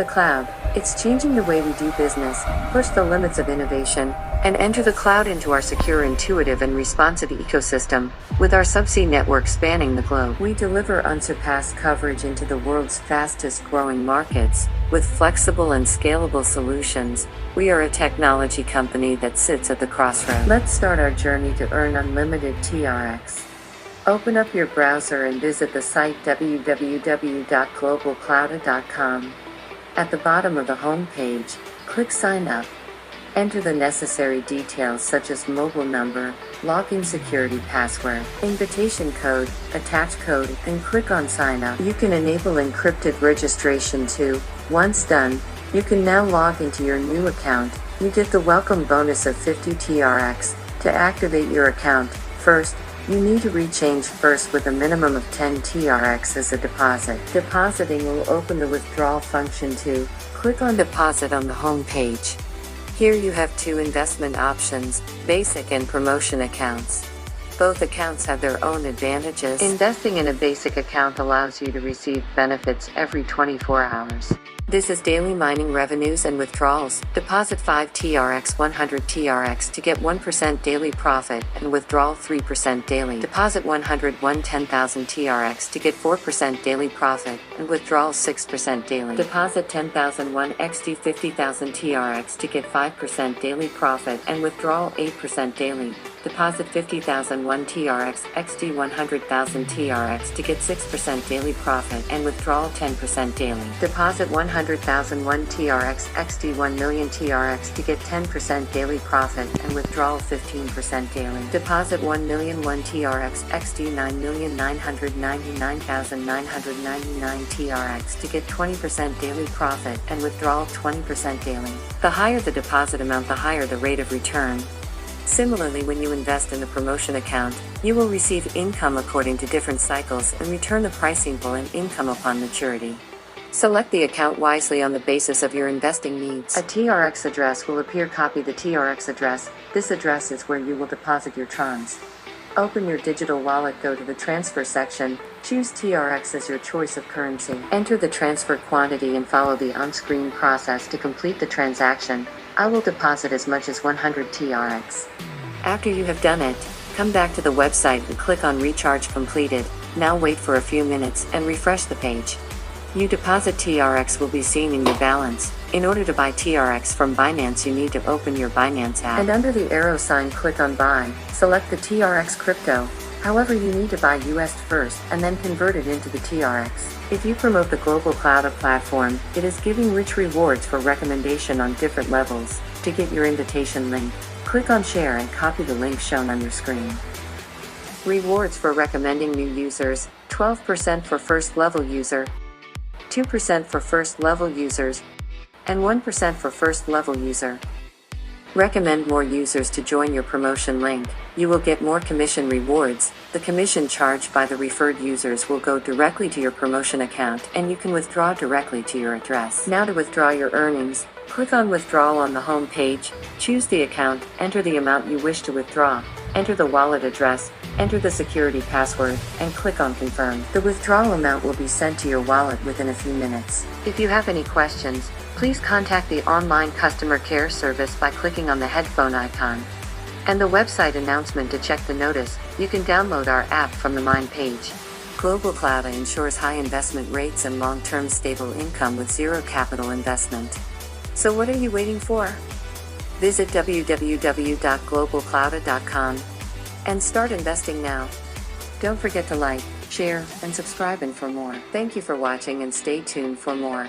The cloud. It's changing the way we do business, push the limits of innovation, and enter the cloud into our secure, intuitive, and responsive ecosystem. With our subsea network spanning the globe, we deliver unsurpassed coverage into the world's fastest growing markets. With flexible and scalable solutions, we are a technology company that sits at the crossroads. Let's start our journey to earn unlimited TRX. Open up your browser and visit the site www.globalclouda.com. At the bottom of the home page, click Sign Up. Enter the necessary details such as mobile number, login security password, invitation code, attach code, and click on Sign Up. You can enable encrypted registration too. Once done, you can now log into your new account. You get the welcome bonus of 50 TRX. To activate your account, first, you need to rechange first with a minimum of 10 TRX as a deposit. Depositing will open the withdrawal function too. Click on Deposit on the home page. Here you have two investment options, basic and promotion accounts. Both accounts have their own advantages. Investing in a basic account allows you to receive benefits every 24 hours. This is daily mining revenues and withdrawals. Deposit 5 TRX 100 TRX to get 1% daily profit and withdrawal 3% daily. Deposit 100 10,000 TRX to get 4% daily profit and withdrawal 6% daily. Deposit 10,000 XD 50,000 TRX to get 5% daily profit and withdrawal 8% daily. Deposit 50,000 TRX XD 100,000 TRX to get 6% daily profit and withdrawal 10% daily. Deposit 100,000 TRX XD 1 million TRX to get 10% daily profit and withdrawal 15% daily. Deposit 1 million TRX XD 9,999,999 TRX to get 20% daily profit and withdrawal 20% daily. The higher the deposit amount, the higher the rate of return. Similarly, when you invest in a promotion account, you will receive income according to different cycles and return the pricing pool and income upon maturity. Select the account wisely on the basis of your investing needs. A TRX address will appear. Copy the TRX address. This address is where you will deposit your trons. Open your digital wallet, go to the transfer section, choose TRX as your choice of currency. Enter the transfer quantity and follow the on-screen process to complete the transaction. I will deposit as much as 100 TRX. After you have done it, come back to the website and click on Recharge Completed. Now wait for a few minutes and refresh the page. New deposit TRX will be seen in your balance. In order to buy TRX from Binance, you need to open your Binance app. And under the arrow sign, click on Buy. Select the TRX crypto. However, you need to buy US first and then convert it into the TRX. If you promote the Globalclouda platform, it is giving rich rewards for recommendation on different levels. To get your invitation link, click on Share and copy the link shown on your screen. Rewards for recommending new users: 12% for first level user, 2% for first level users, and 1% for first level user. Recommend more users to join your promotion link. You will get more commission rewards. The commission charged by the referred users will go directly to your promotion account and you can withdraw directly to your address. Now to withdraw your earnings, click on Withdrawal on the home page, choose the account, enter the amount you wish to withdraw, enter the wallet address, enter the security password, and click on Confirm. The withdrawal amount will be sent to your wallet within a few minutes. If you have any questions, please contact the online customer care service by clicking on the headphone icon. And the website announcement to check the notice. You can download our app from the Mine page. Globalclouda ensures high investment rates and long-term stable income with zero capital investment. So what are you waiting for? Visit www.globalclouda.com and start investing now. Don't forget to like, share, and subscribe for more. Thank you for watching and stay tuned for more.